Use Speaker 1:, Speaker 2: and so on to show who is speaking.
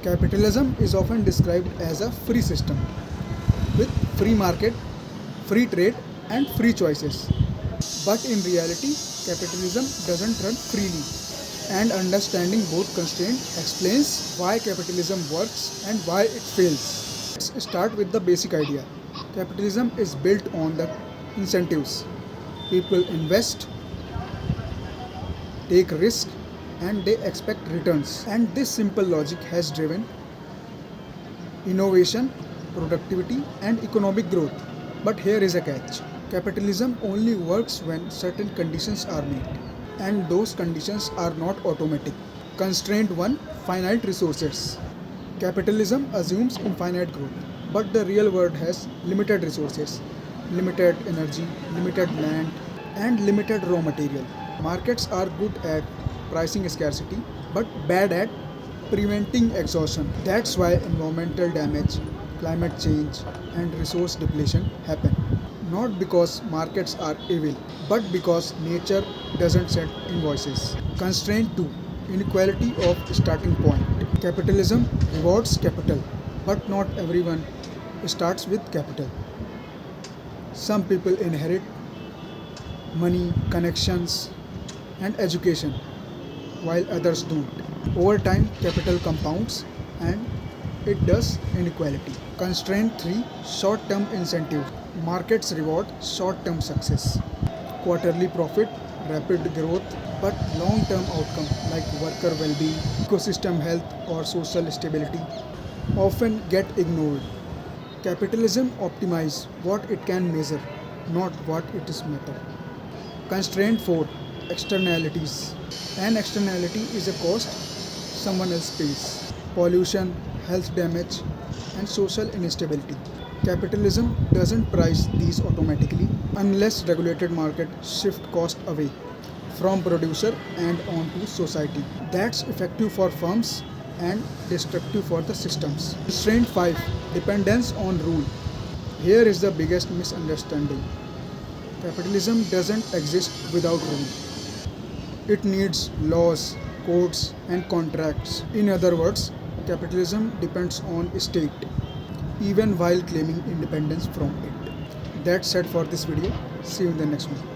Speaker 1: Capitalism is often described as a free system with free market, free trade, and free choices. But in reality, capitalism doesn't run freely. And understanding both constraints explains why capitalism works and why it fails. Let's start with the basic idea. Capitalism is built on the incentives. People invest, take risk, and they expect returns. And this simple logic has driven innovation, productivity, and economic growth. But here is a catch. Capitalism only works when certain conditions are met, and those conditions are not automatic. Constraint 1: finite resources. Capitalism assumes infinite growth, but the real world has limited resources, limited energy, limited land, and limited raw material. Markets are good at pricing scarcity, but bad at preventing exhaustion. That's why environmental damage, climate change, and resource depletion happen. Not because markets are evil, but because nature doesn't set invoices. Constraint 2: inequality of starting point. Capitalism rewards capital, but not everyone starts with capital. Some people inherit money, connections, and education, while others don't. Over time, capital compounds and it does inequality. Constraint 3: short term incentive. Markets reward short term success, quarterly profit, rapid growth, but long term outcome like worker well being, ecosystem health, or social stability often get ignored. Capitalism optimizes what it can measure, not what it is matter. Constraint 4: externalities. An externality is a cost someone else pays. Pollution, health damage, and social instability. Capitalism doesn't price these automatically unless regulated market shift cost away from producer and onto society. That's effective for firms and destructive for the systems. Constraint 5: dependence on rule. Here is the biggest misunderstanding. Capitalism doesn't exist without rule. It needs laws, codes, and contracts. In other words, capitalism depends on state, even while claiming independence from it. That's it for this video. See you in the next one.